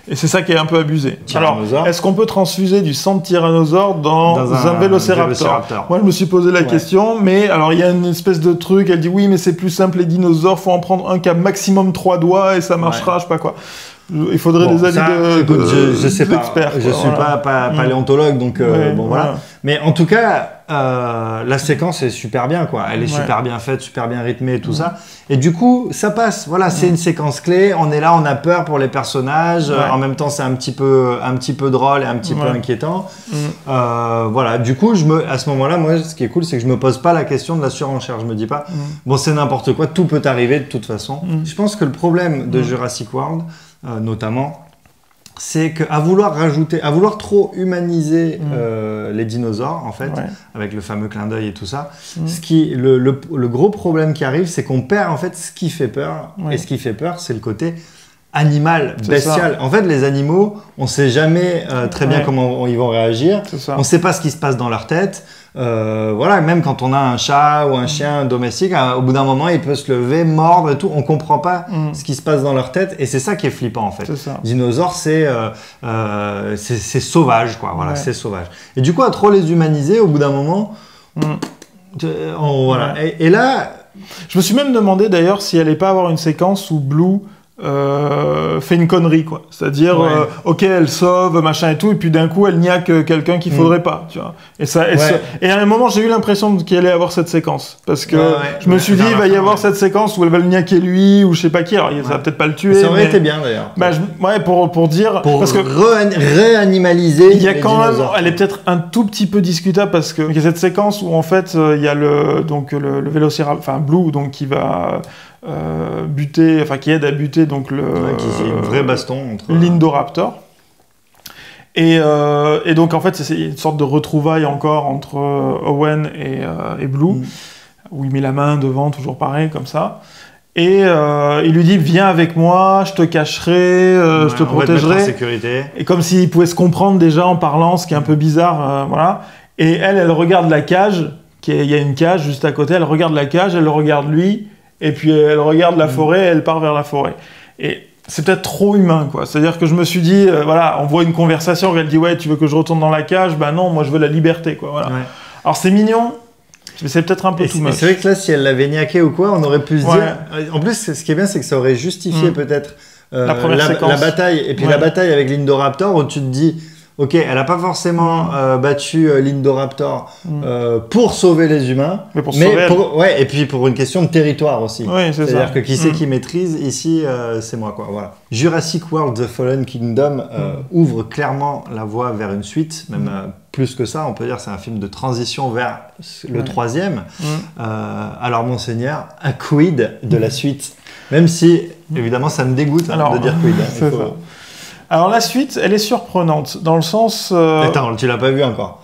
Et c'est ça qui est un peu abusé. Alors, est-ce qu'on peut transfuser du sang de tyrannosaure dans un vélociraptor? Moi, je me suis posé la question, mais alors il y a une espèce de truc, elle dit oui, mais c'est plus simple, les dinosaures, faut en prendre un qui a maximum 3 doigts et ça marchera, je sais pas quoi. Il faudrait des avis je sais pas, je suis pas paléontologue, donc voilà. Mais en tout cas, la séquence est super bien, quoi. Elle est super bien faite, super bien rythmée, tout ça. Et du coup, ça passe. Voilà, c'est une séquence clé. On est là, on a peur pour les personnages. En même temps, c'est un petit peu drôle et un petit peu inquiétant. Voilà. Du coup, à ce moment-là, moi, ce qui est cool, c'est que je me pose pas la question de la surenchère. Je me dis pas, bon, c'est n'importe quoi, tout peut arriver de toute façon. Je pense que le problème de Jurassic World, notamment, c'est qu'à vouloir trop humaniser les dinosaures, en fait, avec le fameux clin d'œil et tout ça, le gros problème qui arrive, c'est qu'on perd en fait ce qui fait peur. Et ce qui fait peur, c'est le côté animal, bestial. En fait, les animaux, on sait jamais très bien comment ils vont réagir. On sait pas ce qui se passe dans leur tête. Voilà, même quand on a un chat ou un chien domestique, au bout d'un moment, il peut se lever, mordre et tout. On comprend pas ce qui se passe dans leur tête, et c'est ça qui est flippant en fait. Dinosaures, c'est sauvage, quoi. Voilà, c'est sauvage. Et du coup, à trop les humaniser, au bout d'un moment, voilà. Et là, je me suis même demandé d'ailleurs si elle allait pas avoir une séquence où Blue fait une connerie, quoi. C'est-à-dire, ok, elle sauve, machin et tout, et puis d'un coup, elle niaque quelqu'un qu'il faudrait pas, tu vois. Et à un moment, j'ai eu l'impression qu'il allait avoir cette séquence. Parce que je me suis dit, il va y avoir cette séquence où elle va le niaquer lui, ou je sais pas qui. Alors, ça va peut-être pas le tuer. Ça aurait été bien, d'ailleurs. Bah, pour dire... Parce que réanimaliser il y a quand même... Elle est peut-être un tout petit peu discutable, parce qu'il y a cette séquence où, en fait, il y a le vélociraptor, enfin, Blue, donc, qui va... qui aide à buter donc qui est une vraie baston entre l'Indoraptor. Et donc en fait c'est une sorte de retrouvaille encore entre Owen et Blue, où il met la main devant, toujours pareil comme ça. Et il lui dit viens avec moi, je te cacherai, je te On va te mettre en protégerai. sécurité. Et comme s'il pouvait se comprendre déjà en parlant, ce qui est un peu bizarre, voilà. Et elle regarde la cage, il y a une cage juste à côté, elle regarde la cage, elle le regarde lui, et puis elle regarde la forêt, elle part vers la forêt. Et c'est peut-être trop humain, quoi. C'est-à-dire que je me suis dit, voilà, on voit une conversation où elle dit ouais, tu veux que je retourne dans la cage? Bah non, moi je veux la liberté, quoi. Voilà. Ouais. Alors c'est mignon. Mais c'est peut-être un peu too much. C'est vrai que là, si elle l'avait niaqué ou quoi, on aurait pu se Ouais. dire. En plus, ce qui est bien, c'est que ça aurait justifié peut-être La première séquence. la bataille. Et puis Ouais. la bataille avec l'Indoraptor, où tu te dis, ok, elle n'a pas forcément battu l'Indoraptor pour sauver les humains, Mais pour sauver ouais, et puis pour une question de territoire aussi. Oui, c'est ça. C'est-à-dire que qui c'est qui maîtrise ici, c'est moi, quoi. Voilà. Jurassic World: The Fallen Kingdom ouvre clairement la voie vers une suite, même plus que ça, on peut dire que c'est un film de transition vers le troisième. Alors, monseigneur, un quid de la suite, même si, évidemment, ça me dégoûte de dire quid. C'est ça. Alors la suite, elle est surprenante, dans le sens... Attends, tu l'as pas vu encore?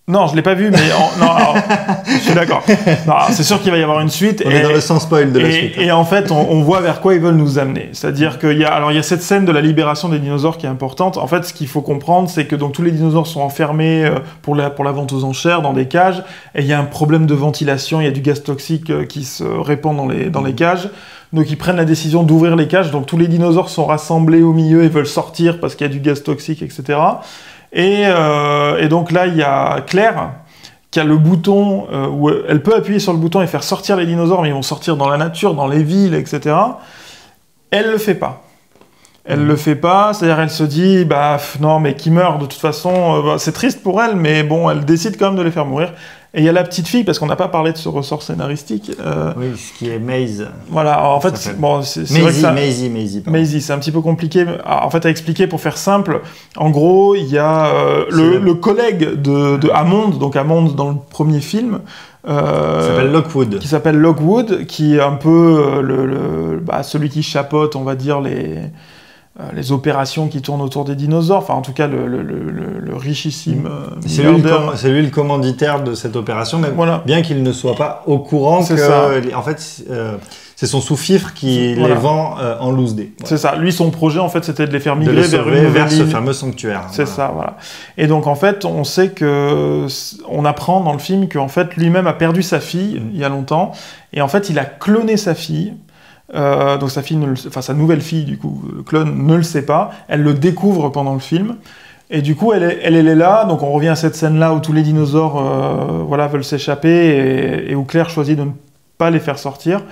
Non, je l'ai pas vu, mais... Non, alors, je suis d'accord. Non, c'est sûr qu'il va y avoir une suite. On est dans le sans spoil de la suite. Et en fait, on voit vers quoi ils veulent nous amener. C'est-à-dire qu'il y a cette scène de la libération des dinosaures qui est importante. En fait, ce qu'il faut comprendre, c'est que donc, tous les dinosaures sont enfermés pour la vente aux enchères dans des cages. Et il y a un problème de ventilation, il y a du gaz toxique qui se répand dans les cages. Donc ils prennent la décision d'ouvrir les cages. Donc tous les dinosaures sont rassemblés au milieu et veulent sortir parce qu'il y a du gaz toxique, etc. Et donc là, il y a Claire qui a le bouton où elle peut appuyer sur le bouton et faire sortir les dinosaures, mais ils vont sortir dans la nature, dans les villes, etc. Elle le fait pas. Elle le fait pas, c'est-à-dire elle se dit non, mais qui meurt de toute façon, c'est triste pour elle, mais bon, elle décide quand même de les faire mourir. Et il y a la petite fille, parce qu'on n'a pas parlé de ce ressort scénaristique. Oui, ce qui est Maze. Voilà, alors en fait, c'est vrai que ça... Maisie, c'est un petit peu compliqué en fait, à expliquer pour faire simple. En gros, il y a le collègue de Hammond, donc Hammond dans le premier film, qui s'appelle Lockwood, qui est un peu celui qui chapeaute, on va dire, les opérations qui tournent autour des dinosaures, enfin en tout cas le richissime milliardaire. C'est lui le commanditaire de cette opération, même bien qu'il ne soit pas au courant en fait c'est son sous-fifre qui les vend en loose day. C'est ça. Lui, son projet en fait, c'était de les faire migrer vers ce fameux sanctuaire. C'est ça, voilà. Et donc en fait, on sait on apprend dans le film qu'en fait lui-même a perdu sa fille il y a longtemps, et en fait il a cloné sa fille. Donc sa nouvelle fille, du coup, le clone ne le sait pas, elle le découvre pendant le film, et du coup elle est là, donc on revient à cette scène-là où tous les dinosaures veulent s'échapper, et où Claire choisit de ne pas les faire sortir,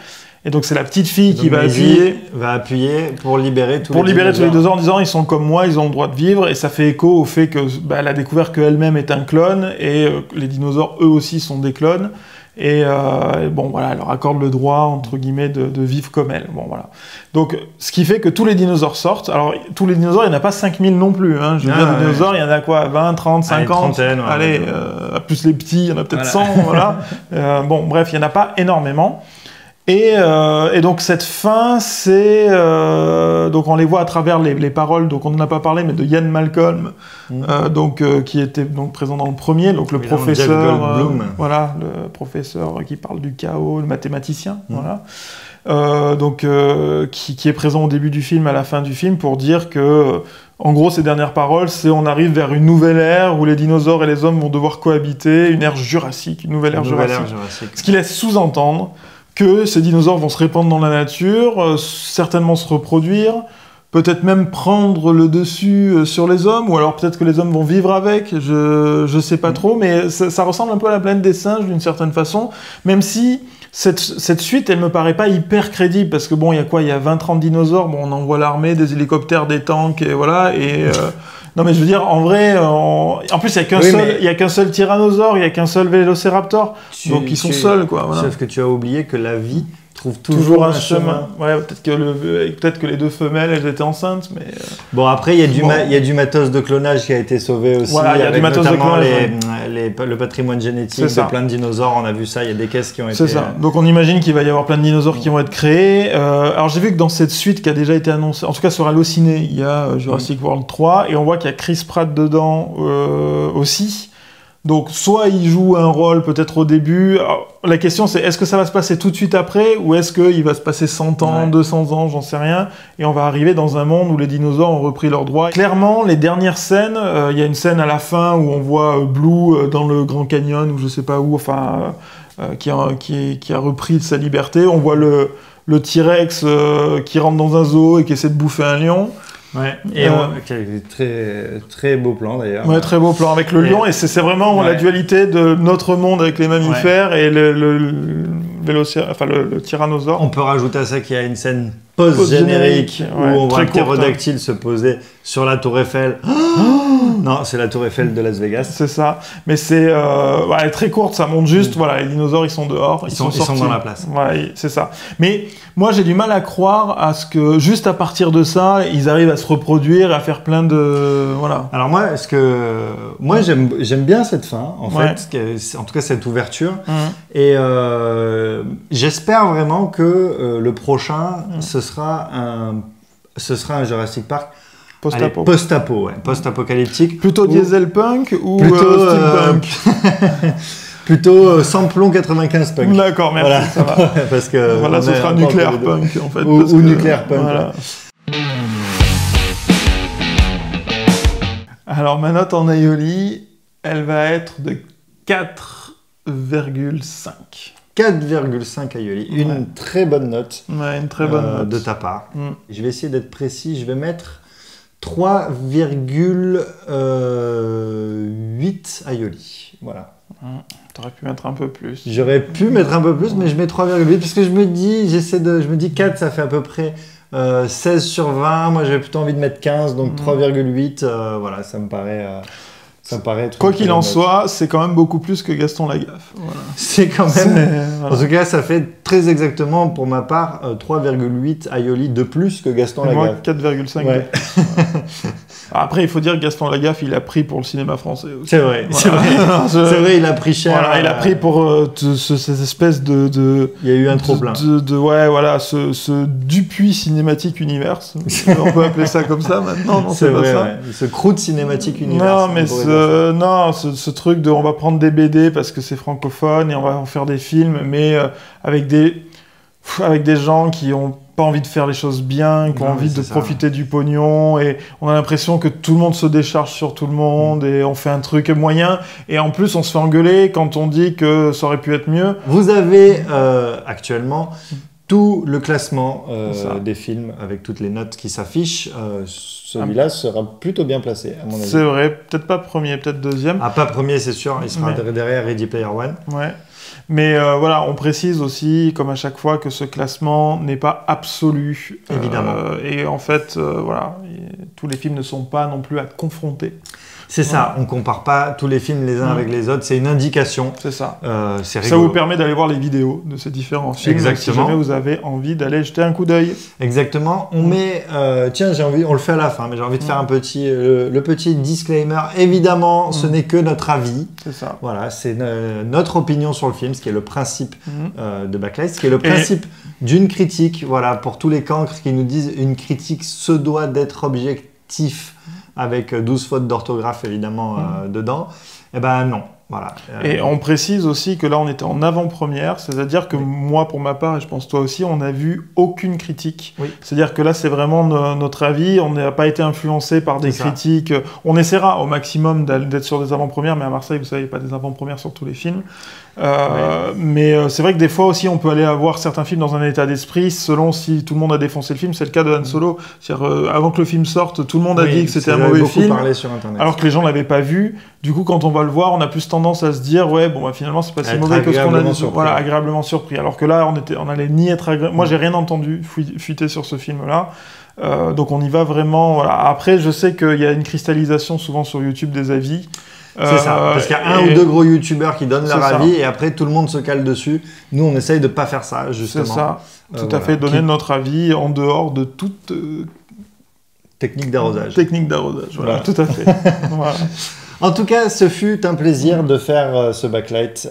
et donc c'est la petite fille qui va appuyer pour libérer tous les dinosaures en disant ils sont comme moi, ils ont le droit de vivre, et ça fait écho au fait que elle a découvert qu'elle-même est un clone, et les dinosaures eux aussi sont des clones. Et elle leur accorde le droit, entre guillemets, de vivre comme elle. Bon, voilà. Donc, ce qui fait que tous les dinosaures sortent. Alors, tous les dinosaures, il n'y en a pas 5000 non plus. Hein. Je veux dire, les dinosaures, il y en a quoi? 20, 30, 50? Allez, plus les petits, il y en a peut-être 100, voilà. Bref, il n'y en a pas énormément. Et donc cette fin, c'est donc on les voit à travers les paroles, donc on n'en a pas parlé, mais de Ian Malcolm, qui était donc présent dans le premier, donc le professeur, le professeur qui parle du chaos, le mathématicien, qui est présent au début du film, à la fin du film, pour dire que en gros, ces dernières paroles, c'est on arrive vers une nouvelle ère où les dinosaures et les hommes vont devoir cohabiter, une ère jurassique, une nouvelle ère jurassique. Ce qui laisse sous-entendre que ces dinosaures vont se répandre dans la nature, certainement se reproduire, peut-être même prendre le dessus sur les hommes, ou alors peut-être que les hommes vont vivre avec, je sais pas trop, mais ça ressemble un peu à la planète des singes d'une certaine façon, même si cette suite, elle me paraît pas hyper crédible, parce que bon, il y a quoi? Il y a 20-30 dinosaures, on envoie l'armée, des hélicoptères, des tanks, et voilà, et... Non mais je veux dire, en vrai, en plus il y a qu'un seul tyrannosaure, il y a qu'un seul vélociraptor, donc ils sont seuls, quoi. Voilà. Sauf que tu as oublié que la vie trouve toujours un chemin. Ouais, peut-être que les deux femelles, elles étaient enceintes, mais... Bon, après, il y a du matos de clonage qui a été sauvé aussi. Voilà, il y a du matos de clonage. Le patrimoine génétique de plein de dinosaures, on a vu ça, il y a des caisses qui ont été... C'est ça. Donc on imagine qu'il va y avoir plein de dinosaures qui vont être créés. Alors j'ai vu que dans cette suite qui a déjà été annoncée, en tout cas sur Allociné, il y a Jurassic World 3, et on voit qu'il y a Chris Pratt dedans aussi. Donc, soit il joue un rôle peut-être au début. Alors, la question, c'est est-ce que ça va se passer tout de suite après ou est-ce qu'il va se passer 100 ans, 200 ans, j'en sais rien, et on va arriver dans un monde où les dinosaures ont repris leurs droits. Clairement, les dernières scènes, il y a une scène à la fin où on voit Blue dans le Grand Canyon ou je sais pas où, enfin, qui a repris sa liberté. On voit le T-Rex qui rentre dans un zoo et qui essaie de bouffer un lion. Ouais, et très, très beau plan d'ailleurs. Ouais, très beau plan avec le lion, et c'est vraiment la dualité de notre monde avec les mammifères et le tyrannosaure. On peut rajouter à ça qu'il y a une scène post-générique où on voit un ptérodactyle se poser sur la Tour Eiffel. Non, c'est la Tour Eiffel de Las Vegas. C'est ça, mais c'est elle est très courte, ça montre juste, voilà, les dinosaures ils sont dehors, ils sont dans la place. Voilà, c'est ça. Mais moi j'ai du mal à croire à ce que juste à partir de ça, ils arrivent à se reproduire et à faire plein de voilà. Alors moi j'aime bien cette fin en fait, en tout cas cette ouverture, et j'espère vraiment que le prochain ce sera un Jurassic Park post-apocalyptique. Plutôt diesel punk ou plutôt steampunk plutôt samplon 95 punk. D'accord, merci, voilà. Ça va. Parce que voilà, ce sera nucléaire punk en fait. Ou nucléaire punk. Voilà. Alors ma note en aioli, elle va être de 4,5. 4,5 aioli, une très bonne note, une très bonne note de ta part. Je vais essayer d'être précis, je vais mettre 3,8 aioli. Voilà. T'aurais pu mettre un peu plus. J'aurais pu mettre un peu plus, mais je mets 3,8 parce que je me dis 4, ça fait à peu près 16 sur 20. Moi, j'avais plutôt envie de mettre 15, donc 3,8. Voilà, ça me paraît être quoi qu'il en soit, c'est quand même beaucoup plus que Gaston Lagaffe. Voilà. C'est quand même... En tout cas, ça fait très exactement, pour ma part, 3,8 aioli de plus que Gaston Lagaffe. Moi, 4,5. Ouais. Après, il faut dire que Gaston Lagaffe, il a pris pour le cinéma français aussi. C'est vrai, voilà. C'est vrai, il a pris cher. Voilà, il a pris pour cette espèce de... Il y a eu un trop-plein. Ce Dupuis Cinématique Universe. On peut appeler ça comme ça maintenant, non? C'est vrai, ça. Ce Croûte Cinématique Universe. Non, mais ce truc de on va prendre des BD parce que c'est francophone et on va en faire des films, mais avec des gens qui ont pas envie de faire les choses bien, qui ont envie de profiter du pognon, et on a l'impression que tout le monde se décharge sur tout le monde et on fait un truc moyen, et en plus on se fait engueuler quand on dit que ça aurait pu être mieux. Vous avez actuellement tout le classement des films avec toutes les notes qui s'affichent. Celui-là sera plutôt bien placé, à mon avis. C'est vrai, peut-être pas premier, peut-être deuxième. Ah, pas premier, c'est sûr, il sera derrière Ready Player One. Ouais. Mais voilà, on précise aussi, comme à chaque fois, que ce classement n'est pas absolu. Évidemment. Et en fait, voilà, tous les films ne sont pas non plus à confronter. C'est ça, on compare pas tous les films les uns avec les autres, c'est une indication. C'est ça. C'est rigolo. Ça vous permet d'aller voir les vidéos de ces différents films. Exactement. Si jamais vous avez envie d'aller jeter un coup d'œil. Exactement. On met, tiens, on le fait à la fin, mais j'ai envie de faire un petit, le petit disclaimer. Évidemment, ce n'est que notre avis. C'est ça. Voilà, c'est notre opinion sur le film, ce qui est le principe de Backlight, ce qui est le principe d'une critique. Voilà, pour tous les cancres qui nous disent une critique se doit d'être objectif, avec 12 fautes d'orthographe évidemment dedans, eh ben non, voilà. Et on précise aussi que là on était en avant-première, c'est-à-dire que moi pour ma part, et je pense toi aussi, on n'a vu aucune critique. Oui. C'est-à-dire que là c'est vraiment notre avis, on n'a pas été influencé par des critiques. On essaiera au maximum d'être sur des avant-premières, mais à Marseille vous savez, il n'y a pas des avant-premières sur tous les films. Mais c'est vrai que des fois aussi on peut aller voir certains films dans un état d'esprit selon si tout le monde a défoncé le film. C'est le cas de Han Solo. C'est-à-dire, avant que le film sorte, tout le monde a dit que c'était un mauvais film, sur Internet. Alors que les gens l'avaient pas vu. Du coup, quand on va le voir, on a plus tendance à se dire ouais bon bah, finalement c'est pas si mauvais que ce qu'on a dit. Voilà, agréablement surpris. Alors que là on allait ni être agréable. Moi j'ai rien entendu fuiter sur ce film-là. Donc on y va vraiment. Voilà. Après je sais qu'il y a une cristallisation souvent sur YouTube des avis. C'est ça, parce qu'il y a un ou deux gros youtubeurs qui donnent leur avis et après tout le monde se cale dessus. Nous on essaye de pas faire ça justement. C'est ça, tout à fait, donner notre avis en dehors de toute technique d'arrosage. Technique d'arrosage, voilà, tout à fait. Voilà. En tout cas, ce fut un plaisir de faire ce backlight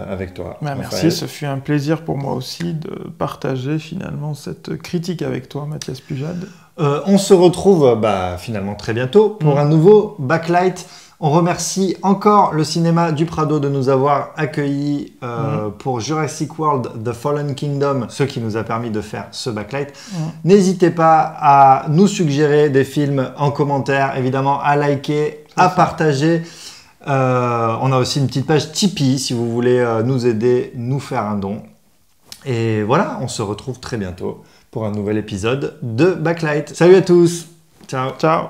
avec toi. Merci, ce fut un plaisir pour moi aussi de partager finalement cette critique avec toi, Mathias Pujade. On se retrouve finalement très bientôt pour un nouveau backlight. On remercie encore le cinéma du Prado de nous avoir accueillis pour Jurassic World The Fallen Kingdom, ce qui nous a permis de faire ce backlight. N'hésitez pas à nous suggérer des films en commentaire, évidemment à liker, à partager. On a aussi une petite page Tipeee si vous voulez nous aider, nous faire un don. Et voilà, on se retrouve très bientôt pour un nouvel épisode de Backlight. Salut à tous. Ciao. Ciao.